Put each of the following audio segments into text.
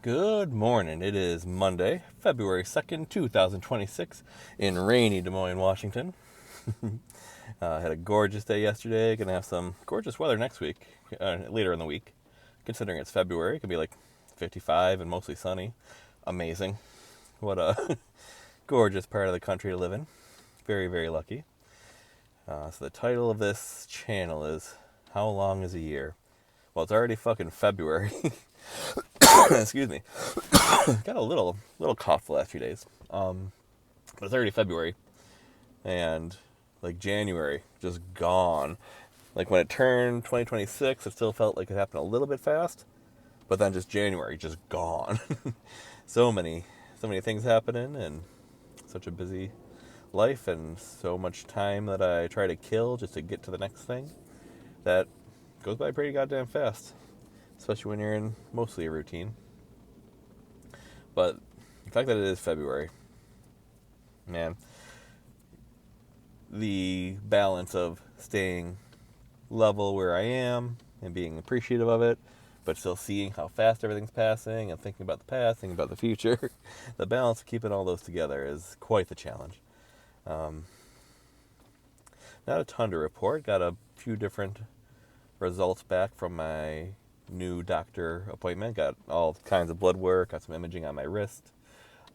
Good morning. It is Monday, February 2nd, 2026, in rainy Des Moines, Washington. Had a gorgeous day yesterday. Gonna have some gorgeous weather next week, later in the week. Considering it's February, it could be like 55 and mostly sunny. Amazing. What a gorgeous part of the country to live in. Very, very lucky. So the title of this channel is How Long is a Year? Well, it's already fucking February. Excuse me. Got a little cough the last few days. But it's already February, and like January just gone. Like when it turned 2026, it still felt like it happened a little bit fast, but then just January just gone. so many so many things happening, and such a busy life, and so much time that I try to kill just to get to the next thing that goes by pretty goddamn fast, especially when you're in mostly a routine. But the fact that it is February, man, the balance of staying level where I am and being appreciative of it, but still seeing how fast everything's passing and thinking about the past, thinking about the future, the balance of keeping all those together is quite the challenge. Um, Not a ton to report. Got a few different results back from my new doctor appointment. Got all kinds of blood work, got some imaging on my wrist.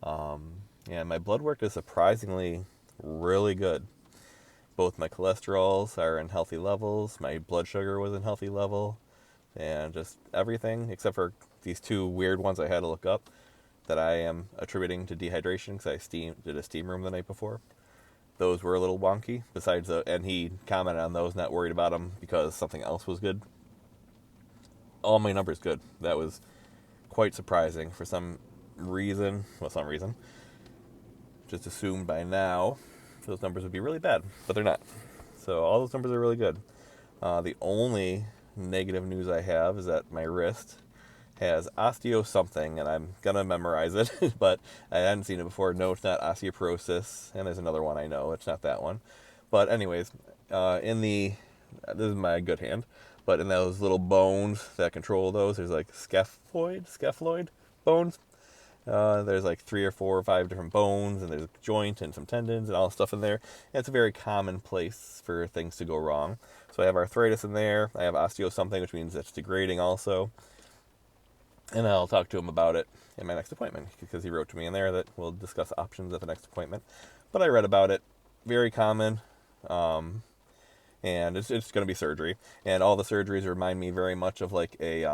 And my blood work is surprisingly really good. Both my cholesterols are in healthy levels, my blood sugar was in healthy level, and just everything except for these two weird ones I had to look up that I am attributing to dehydration because I did a steam room the night before. Those were a little wonky. And he commented on those, not worried about them because something else was good. All my numbers good. That was quite surprising for some reason. Well, some reason. Just assumed by now those numbers would be really bad, but they're not. So all those numbers are really good. The only negative news I have is that my wrist has osteo something, and I'm gonna memorize it, but I hadn't seen it before. No, it's not osteoporosis, and there's another one I know. It's not that one. But anyways, this is my good hand, but in those little bones that control those, there's like scaphoid bones. There's like 3 or 4 or 5 different bones, and there's a joint and some tendons and all stuff in there. And it's a very common place for things to go wrong. So I have arthritis in there. I have osteo something, which means it's degrading also. And I'll talk to him about it in my next appointment because he wrote to me in there that we'll discuss options at the next appointment. But I read about it. Very common. And it's going to be surgery. And all the surgeries remind me very much of like a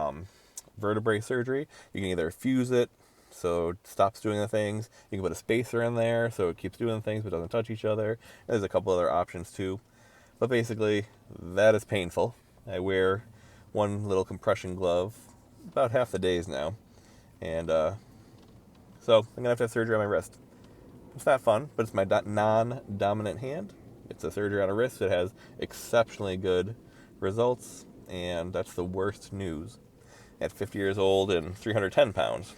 vertebrae surgery. You can either fuse it so it stops doing the things. You can put a spacer in there so it keeps doing things but doesn't touch each other. And there's a couple other options too. But basically, that is painful. I wear one little compression glove about half the days now. And so I'm going to have surgery on my wrist. It's not fun, but it's my non-dominant hand. It's a surgery on a wrist that has exceptionally good results, and that's the worst news at 50 years old and 310 pounds.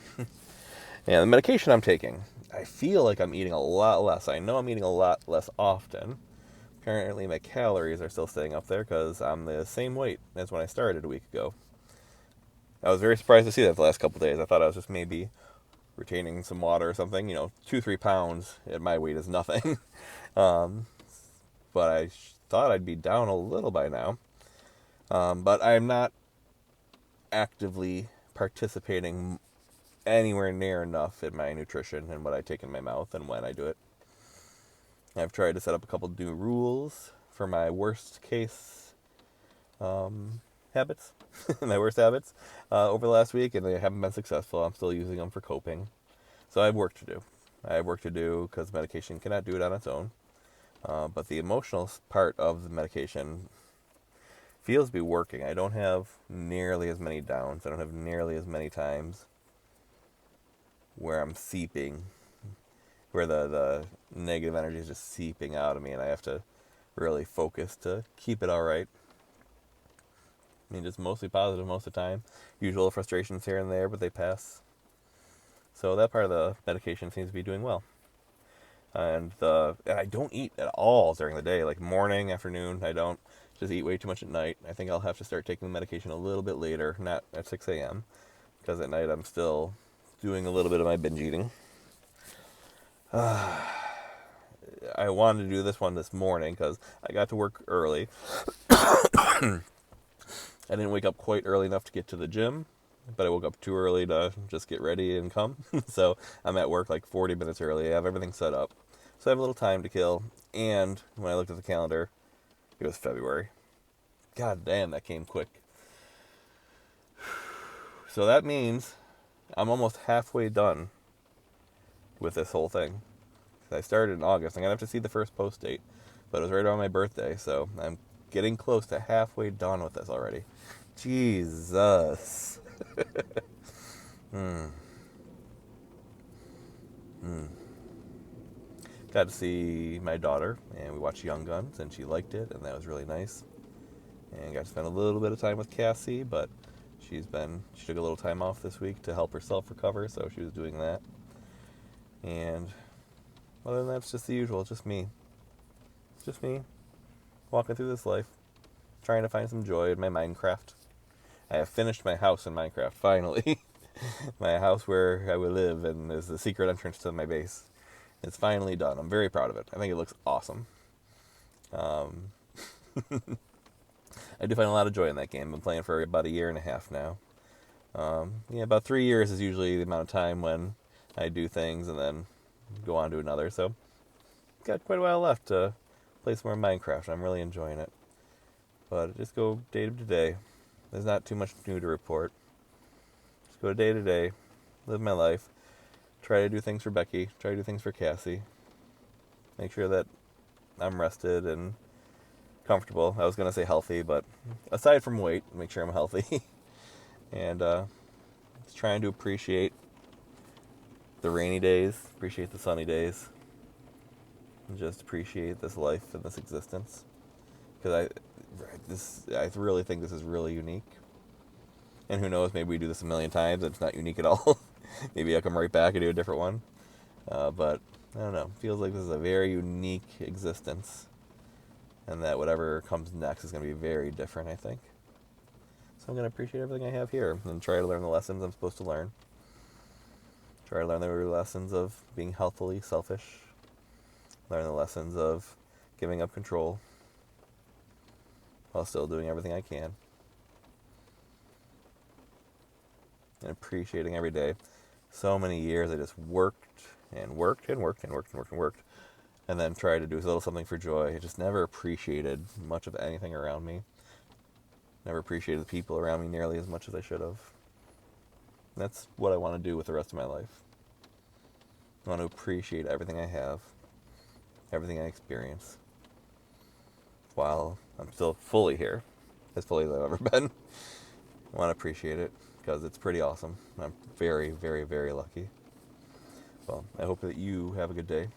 And the medication I'm taking, I feel like I'm eating a lot less. I know I'm eating a lot less often. Apparently my calories are still staying up there because I'm the same weight as when I started a week ago. I was very surprised to see that the last couple of days. I thought I was just maybe retaining some water or something. 2-3 pounds at my weight is nothing. But I thought I'd be down a little by now. But I'm not actively participating anywhere near enough in my nutrition and what I take in my mouth and when I do it. I've tried to set up a couple new rules for my worst case habits, my worst habits, over the last week, and they haven't been successful. I'm still using them for coping. So I have work to do. I have work to do because medication cannot do it on its own. But the emotional part of the medication feels to be working. I don't have nearly as many downs. I don't have nearly as many times where I'm seeping, where the negative energy is just seeping out of me, and I have to really focus to keep it all right. I mean, just mostly positive most of the time. Usual frustrations here and there, but they pass. So that part of the medication seems to be doing well. And I don't eat at all during the day, like morning, afternoon. I don't just eat way too much at night. I think I'll have to start taking the medication a little bit later, not at 6 a.m. Because at night I'm still doing a little bit of my binge eating. I wanted to do this one this morning because I got to work early. I didn't wake up quite early enough to get to the gym, but I woke up too early to just get ready and come. So I'm at work like 40 minutes early. I have everything set up. So I have a little time to kill. And when I looked at the calendar, it was February. God damn, that came quick. So that means I'm almost halfway done with this whole thing. I started in August. I'm going to have to see the first post date. But it was right around my birthday, so I'm getting close to halfway done with this already. Jesus. Got to see my daughter, and we watched Young Guns, and she liked it, and that was really nice. And got to spend a little bit of time with Cassie, but she took a little time off this week to help herself recover, so she was doing that. And other than that, it's just the usual. It's just me. It's just me walking through this life, trying to find some joy in my Minecraft. I have finished my house in Minecraft, finally. My house where I would live, and is the secret entrance to my base. It's finally done. I'm very proud of it. I think it looks awesome. I do find a lot of joy in that game. I've been playing for about a year and a half now. About 3 years is usually the amount of time when I do things and then go on to another. So, got quite a while left to play some more Minecraft. I'm really enjoying it. But just go day to day. There's not too much new to report. Just go day to day, live my life, try to do things for Becky, try to do things for Cassie. Make sure that I'm rested and comfortable. I was going to say healthy, but aside from weight, make sure I'm healthy. And just trying to appreciate the rainy days, appreciate the sunny days, and just appreciate this life and this existence. Because I really think this is really unique. And who knows, maybe we do this a million times and it's not unique at all. Maybe I'll come right back and do a different one. But I don't know. Feels like this is a very unique existence. And that whatever comes next is going to be very different, I think. So I'm going to appreciate everything I have here and try to learn the lessons I'm supposed to learn. Try to learn the lessons of being healthily selfish. Learn the lessons of giving up control while still doing everything I can. And appreciating every day. So many years I just worked and worked and worked and worked and worked and worked. And then tried to do a little something for joy. I just never appreciated much of anything around me. Never appreciated the people around me nearly as much as I should have. That's what I want to do with the rest of my life. I want to appreciate everything I have, everything I experience, while I'm still fully here, as fully as I've ever been. I want to appreciate it, because it's pretty awesome. I'm very, very, very lucky. Well, I hope that you have a good day.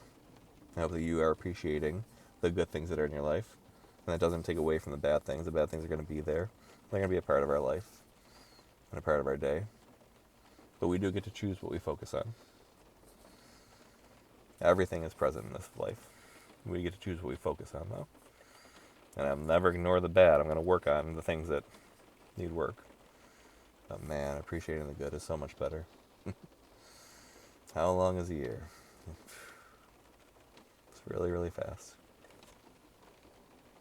I hope that you are appreciating the good things that are in your life. And that doesn't take away from the bad things. The bad things are going to be there. They're going to be a part of our life and a part of our day. But we do get to choose what we focus on. Everything is present in this life. We get to choose what we focus on, though. And I'll never ignore the bad. I'm going to work on the things that need work. But man, appreciating the good is so much better. How long is a year? It's really, really fast.